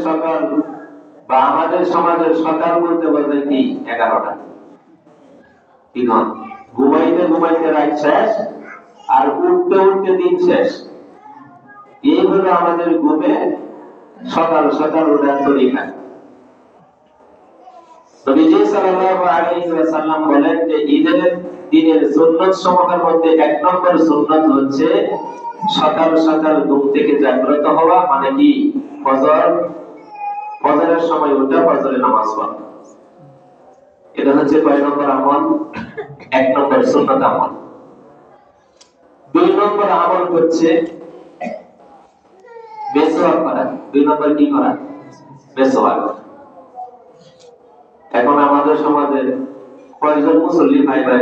সকাল বা আমাদের সমাজের সকাল বলতে বোঝায় কি 11টা, কি নয়? ঘুমাইতে ঘুমাইতে রাত শেষ আর উঠতে উঠতে দিন শেষ। এই হলো আমাদের ঘুমে সকাল সকাল ওঠার তরিকা। নবীজি সাল্লাল্লাহু আলাইহি ওয়াসাল্লাম বলেন যে ঈদের দিনের সুন্নাত সমূহের মধ্যে এক নম্বর সুন্নাত হচ্ছে সকাল সকাল ঘুম থেকে জাগ্রত হওয়া, মানে কি ফজরের সময় উঠে ফজরের নামাজ পড়া। এটা হচ্ছে কয় নম্বর আমল? এক নম্বর সুন্নাত আমল। দুই নম্বর আমল হচ্ছে মেসওয়াক করা। দুই নম্বর কি করা? মেসওয়াক। এখন আমাদের সমাজে কয়জন মুসল্লি ভাই ভাই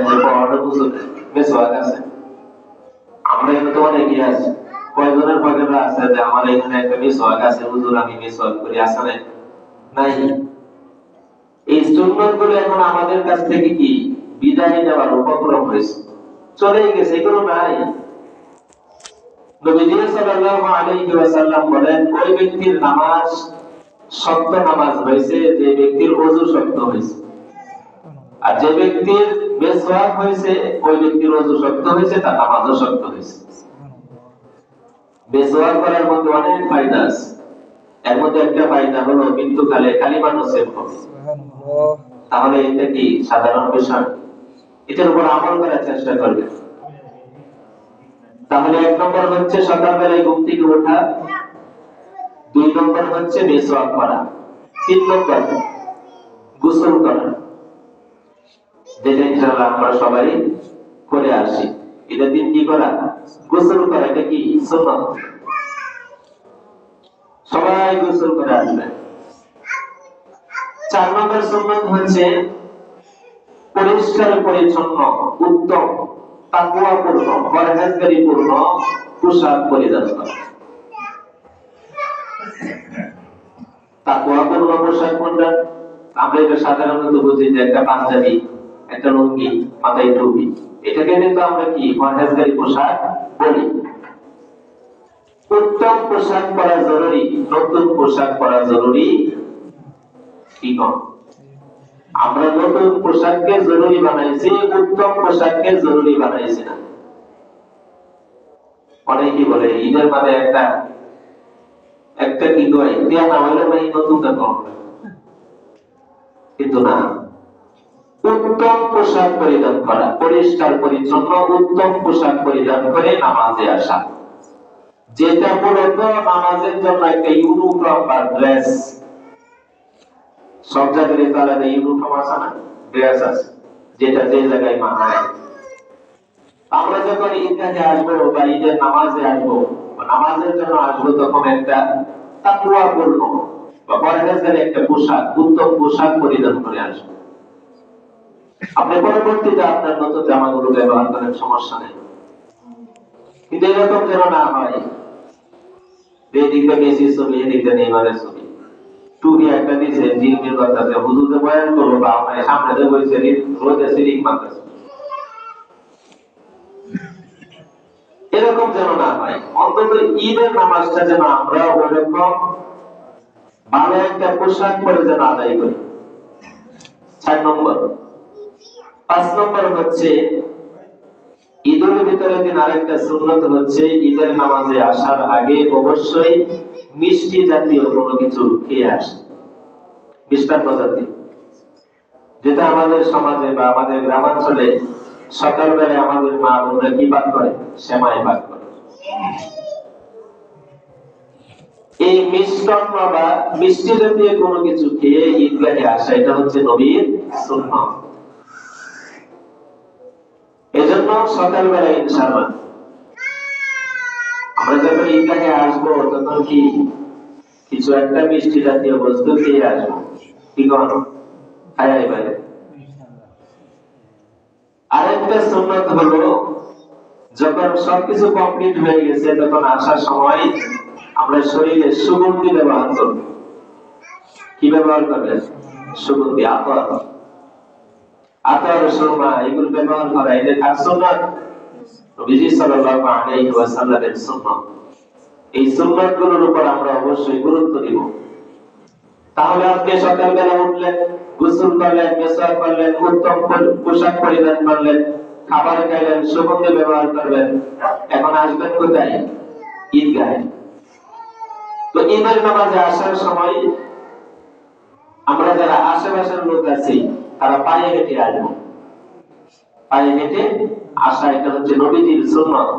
মেসওয়াক আছে? আমরা এখানে তো অনেকেই আছি। কয়জনের পকেটে আছে যে আমার এখানে একটা মেসওয়াক আছে, হুজুর আমি মেসওয়াক করি? আছে না? নাই। এই সুন্নাত গুলো এখন আমাদের কাছ থেকে কি বিদায় নেওয়ার উপক্রম হয়েছে, চলে গেছে, এগুলো নাই। নবীজি সাল্লাল্লাহু আলাইহি ওয়াসাল্লাম বলেন ওই ব্যক্তির নামাজ শক্ত নামাজ হয়েছে যে ব্যক্তির ওযু শক্ত হয়েছে, আর যে ব্যক্তির মেসওয়াক হয়েছে ওই ব্যক্তির ওযু শক্ত হয়েছে, তার নামাজও শক্ত হয়েছে। মেসওয়াক করার মধ্যে অনেক ফায়দা আছে। এর মধ্যে একটা ফায়দা হলো মৃত্যুকালে কালিমা নসিব হবে। তাহলে এটা কি সাধারণ বিষয়? এটার উপর আমল করার চেষ্টা করবে। তাহলে এক নম্বর হচ্ছে সকালবেলায় ঘুম থেকে ওঠা, দুই নম্বর হচ্ছে মেসওয়াক করা, তিন নম্বর গোসল করা, যেটা ইনশাআল্লাহ আমরা সবাই করে আসি। এটা দিন কি করা? গোসল করা। এটা কি সুন্নাত? সবাই গোসল করে আসবে। চার নম্বর সুন্নাত হচ্ছে পরিষ্কার পরিচ্ছন্ন, উত্তম, তাকওয়াপূর্ণ, পরহেজগারিপূর্ণ পোশাক পরিধান করা। তাকওয়াপূর্ণ পোশাক কোনটা? আমরা এটা সাধারণত বুঝি যে একটা পাঞ্জাবি, একটা লুঙ্গি, মাথায় টুপি। এটাকে কিন্তু আমরা কি পরহেজগারি পোশাক বলি। উত্তম পোশাক পরা জরুরি, নতুন পোশাক পরা জরুরি কি নয়? আমরা নতুন পোশাককে জরুরি বানাইছি, উত্তম পোশাককে জরুরি বানাইছি না। অনেকে বলে ঈদের মানে একটা কি কয় দেয়া না হইলে ভাই নতুনটা কম, কিন্তু না। উত্তম পোশাক পরিধান করা, পরিষ্কার পরিচ্ছন্ন উত্তম পোশাক পরিধান করে নামাজে আসা, যেটা মূলত নামাজের জন্য একটা ইউনিফর্ম বা ড্রেস। সব জায়গায় তো আলাদা ইউনিফর্ম আছে না, ড্রেস আছে, যেটা যে জায়গায় মানায়। আমরা যখন ঈদগাহে আসবো বা ঈদের নামাজে আসবো, নামাজের জন্য আসবো, তখন একটা তাকওয়াপূর্ণ বা পরহেজগারি একটা পোশাক, উত্তম পোশাক পরিধান করে আসবো। আপনি পরবর্তীতে আপনার নতুন জামাগুলো ব্যবহার করেন, সমস্যা নেই, কিন্তু এরকম যেন না হয় এদিকে মেসির ছবি এদিকে নেইমারের ছবি। টুপি একটা দিছে জিমের কথা, হুজুরে বয়ান করবো বা আমার সামনে দিয়ে বইছে রোদে সিরিক মারতেছে, এরকম যেন না হয়। অন্তত ঈদের নামাজটা যেন আমরা ওরকম ভালো একটা পোশাক পরে যেন আদায় করি। 4 নম্বর। 5 নম্বর হচ্ছে ঈদের ভিতরে দিন আরেকটা সুন্নাত হচ্ছে ঈদের নামাজে আসার আগে অবশ্যই মিষ্টি জাতীয় কোনো কিছু খেয়ে আসে, মিষ্টান্ন জাতীয়, যেটা আমাদের সমাজে বা আমাদের গ্রামাঞ্চলে সকালবেলায় আমাদের মা বোনরা কি পাক করে? সেমাই পাক করে। এই মিষ্টান্ন বা মিষ্টি জাতীয় কোনো কিছু খেয়ে ঈদগাহে আসা, এটা হচ্ছে নবীর সুন্নাত। এজন্য সকালবেলা ইনশাআল্লাহ আমরা যখন ঈদগাহে আসবো তখন কি কিছু একটা মিষ্টি জাতীয় বস্তু খেয়ে আসবো, কি করো? খাই ভাই। আরেকটা সুন্নাত হলো যখন সবকিছু কমপ্লিট হয়ে গেছে তখন আসার সময় আমরা শরীরে সুগন্ধি ব্যবহার করব। কি ব্যবহার করবেন? সুগন্ধি, আতর, আতর, সুরমা, এগুলো ব্যবহার করা, এটা কার সুন্নাত? নবীজি সাল্লাল্লাহু আলাইহি ওয়াসাল্লামের সুন্নাত। এই সুন্নাতগুলোর উপর আমরা অবশ্যই গুরুত্ব দিব। তাহলে আপনি সকালবেলা উঠলেন, গোসল করলেন, মেসওয়াক করলেন, উত্তম পোশাক পরিধান করলেন, খাবার খাইলেন, সুগন্ধি ব্যবহার করবেন, এখন আসবেন কোথায়? ঈদগাহে। তো ঈদের নামাজে আসার সময় আমরা যারা আশেপাশের লোক আছি তারা পায়ে হেঁটে আসবো। পায়ে হেঁটে আসা, এটা হচ্ছে নবীজির সুন্নাত।